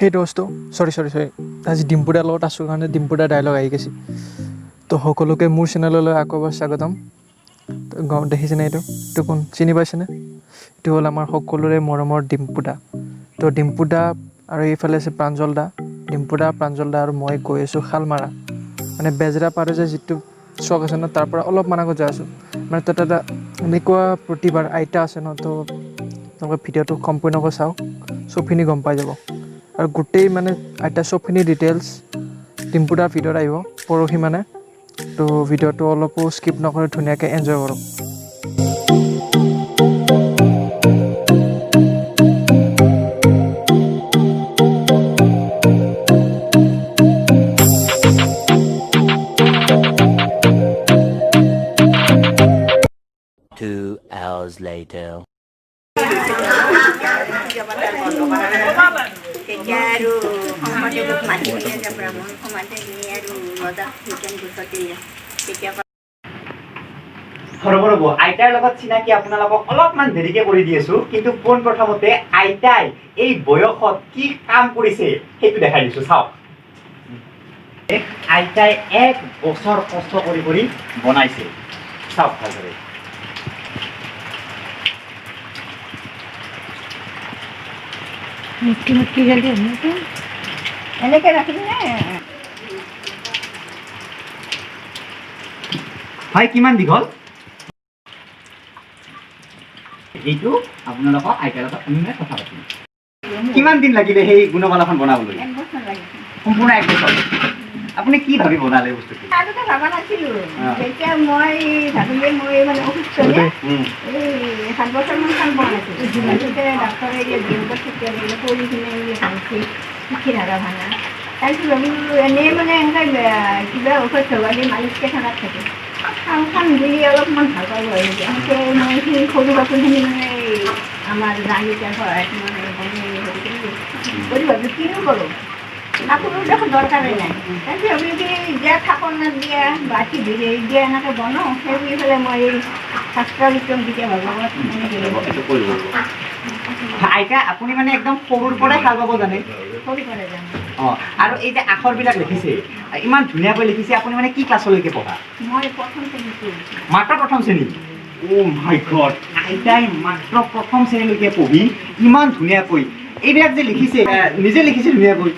সেই দোষটো চৰি আজি ডিম্পুদাৰ লগত আছোঁ কাৰণে ডিম্পুদাৰ ডাইলগ আহি গৈছে তো সকলোকে মোৰ চেনেললৈ আকৌ এবাৰ স্বাগতম দেখিছেনে এইটো কোন চিনি পাইছেনে এইটো হ'ল আমাৰ সকলোৰে মৰমৰ ডিম্পুদা তো ডিম্পুদা আৰু এইফালে আছে প্ৰাঞ্জলদা প্ৰাঞ্জলদা আৰু মই গৈ আছোঁ শালমাৰা মানে বেজৰা পাৰ যে যিটো চক আছে ন তাৰ পৰা অলপমান আগত যাই আছোঁ মানে তাত এটা এনেকুৱা প্ৰতিভাৰ আইতা আছে ন তো তেওঁলোকে ভিডিঅ'টো সম্পূৰ্ণকৈ চাওক চবখিনি গম পাই যাব আৰু গোটেই মানে আইতা চবখিনি ডিটেইলছ ডিম্পুদাৰ ভিডিঅ'ত আহিব পৰহি মানে তো ভিডিঅ'টো অলপো স্কিপ নকৰি ধুনীয়াকৈ এনজয় কৰক Two hours later. ৰ'ব আইতাৰ লগত চিনাকি আপোনালোকক অলপমান দেৰিকে কৰি দি আছো কিন্তু পোন প্ৰথমতে আইতাই এই বয়সত কি কাম কৰিছে সেইটো দেখাই দিছো চাওক আইতাই 1 বছৰ কষ্ট কৰি বনাইছে চাওক ভালদৰে মুটকি জলদি এনেকে ৰাখিলে হয় কিমান দীঘল এইটো আপোনালোকৰ আইতাৰ লগত আমি কথা পাতিম কিমান দিন লাগিলে সেই গুণমালাখন বনাবলৈ সম্পূৰ্ণ 1 বছৰ আপুনি কি ভাবি বনালে বস্তুটো আগতে ভাবা নাছিলো যেতিয়া মই ভাবিলে মই মানে অসুস্থ এই 7 বছৰমান কাম কৰা নাছিলো যেতিয়া ডাক্তৰে দিনটো ছুটিয়াই দিলে কৰি কিনে ভালছে শিকি থাকা ভাঙা তাৰপিছত ভাবিলোঁ এনেই মানে এনেকৈ কিবা ঔষধ চবাদি মালিচকৈ থাকাত থাকে কাম দিলি অলপমান ভাল পাব আৰু এনেকৈ মই সেই সৰু বাচনখিনি মানে আমাৰ জানিকাৰ সহায়ত মানে কৰি ভাবিলোঁ কিনো কৰোঁ কাপোৰ দেখোন দৰকাৰেই নাই তাৰপিছত ভাবিলোঁ কি দিয়া থাপন দিয়া বা টিভি দিয়া এনেকৈ বনাওঁ সেই বুলি পেলাই মই শাস্ত্ৰ বিক্ৰম কেতিয়া ভাগৱত আইতা আপুনি মানে একদম সৰুৰ পৰাই শাল বাব জানে সৰু কৰে জানো আৰু এই যে আখৰবিলাক লিখিছে ইমান ধুনীয়াকৈ লিখিছে আপুনি মানে কি ক্লাছলৈকে পঢ়া মই প্ৰথম শ্ৰেণীত মাত্ৰ প্ৰথম শ্ৰেণী মাই গড আইতাই মাত্ৰ প্ৰথম শ্ৰেণীলৈকে পঢ়ি ইমান ধুনীয়াকৈ এইবিলাক যে লিখিছে নিজে লিখিছে ধুনীয়াকৈ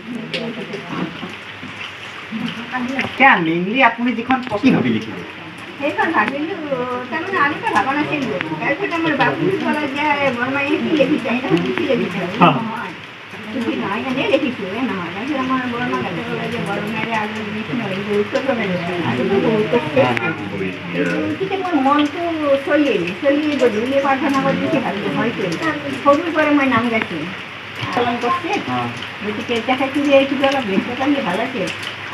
মেইনলি আপুনি যিখন কি ভাবি লিখিলে সেইখন ভাবিলোঁ তাৰমানে আগতে ভাবা নাছিলোঁ তাৰপিছত আমাৰ বাবু ক'লে যে বৰমাই কি লিখিছে কি লিখিছে নহয় এনেই লিখিছোঁ নহয় তাৰপিছত আমাৰ বৰমা গাতে ক'লে যে বৰমাৰে আৰু গুৰুত্ব তেতিয়া মোৰ মনটো চলি গধূলি প্ৰাৰ্থনা কৰি বেছি ভাবিলোঁ হয়তো সৰুৰ পৰা মই নাম গাইছোঁ পালন কৰিছে গতিকে তেখেতে কিবা অলপ ব্যস্ত কাৰণে ভাল আছে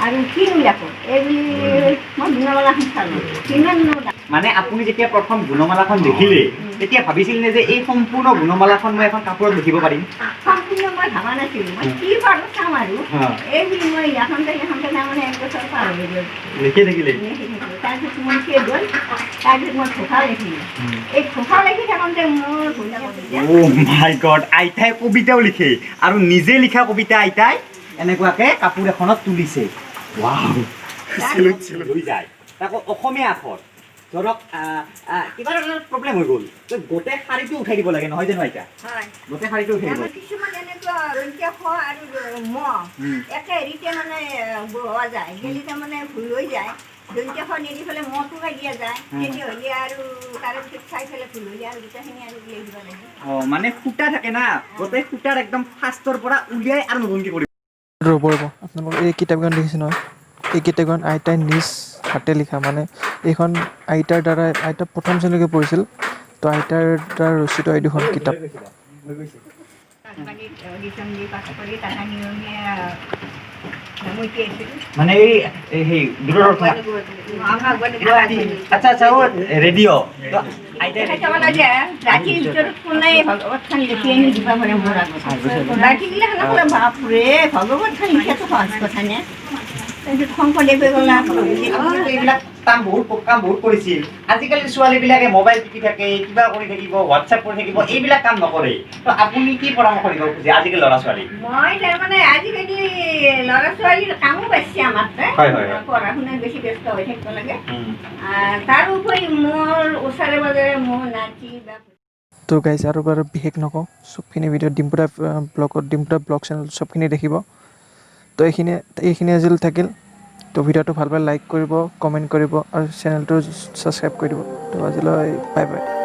আৰু কি উলিয়াব এই বুলি মই গুণমালাখন চালোঁ কিমান মানে আপুনি যেতিয়া প্ৰথম গুণমালাখন দেখিলে তেতিয়া ভাবিছিল নে যে এই সম্পূৰ্ণ গুণমালাখন মই এখন কাপোৰত লিখিব পাৰিম সম্পূৰ্ণ মই ভাবা নাছিলোঁ মই কি পাৰোঁ চাম আৰু এই বুলি মই এখনতে তাৰমানে 1 বছৰ পাৰ হৈ গ'ল লিখি থাকিলে তাৰপিছত মই শেষ হ'ল তাৰপিছত মই ঘোষা লিখিলোঁ এই ঘোষা লিখি থাকোঁতে মোৰ মাই গড আইতাই কবিতাও লিখে আৰু নিজে লিখা কবিতা আইতাই এনেকুৱাকৈ কাপোৰ এখনত তুলিছে লৈ যায় তাকো অসমীয়া আখৰ ধৰক কিবা এটা প্ৰব্লেম হৈ গ'ল গোটেই শাৰীটো উঠাই দিব লাগে নহয় জানো আইতা গোটেই শাৰীটো উঠাই দিব কিছুমান এনেকুৱা ৰঙীয়া খ আৰু ম একে হেৰিতে মানে বহোৱা যায় গেলি তাৰমানে ভুল হৈ যায় দৈন্ত্য খ নিদি পেলাই মটো দিয়া যায় তেতিয়াহ'লে আৰু তাৰে পিছত চাই পেলাই ভুল হৈ যায় আৰু দুটাখিনি আৰু উলিয়াই দিব লাগে মানে সূতা থাকে না গোটেই সূতাৰ একদম ফাৰ্ষ্টৰ পৰা উলিয়াই আৰু নতুনকৈ কৰিব ৰ'ব আপোনালোকৰ এই কিতাপখন দেখিছে নহয় এই কিতাপখন আইতাই নিজ হাতে লিখা মানে এইখন আইতাৰ দ্বাৰা আইতা প্ৰথম শ্ৰেণীলৈকে পঢ়িছিল তো আইতাৰ দ্বাৰা ৰচিত এই দুখন কিতাপ মানে এই সেই দূৰৰ আচ্ছা আচ্ছা ৰেডিঅ' বাপৰে ভগৱত লিখাটো সহজ কথা নে শংকৰদেৱে ক'লা এইবিলাক কাম বহুত কৰিছিল আজিকালি ছোৱালীবিলাকে মোবাইল টিপি থাকে কিবা কৰি থাকিব হোৱাটছএপ কৰি থাকিব এইবিলাক কাম নকৰে তো আপুনি কি পৰামৰ্শ দিব খুজে আজিকালি ল'ৰা ছোৱালী মই তাৰমানে আজিকালি ল'ৰা ছোৱালীৰ কামো পাইছে আমাৰ হয়, হয়, হয়। পঢ়া শুনাত বেছি ব্যস্ত হৈ থাকিব লাগে তাৰোপৰি মোৰ ওচৰে পাজৰে মোৰ নাতি বা তো গাইজ আৰু বাৰু বিশেষ নকওঁ চবখিনি ভিডিঅ' ডিম্পুদা ব্লগ চেনেল চবখিনি দেখিব তো এইখিনি আজিলৈ থাকিল তো ভিডিঅ'টো ভাল পালে লাইক কৰিব কমেণ্ট কৰিব আৰু চেনেলটো ছাবস্ক্ৰাইব কৰি দিব তো আজিলৈ বাই বাই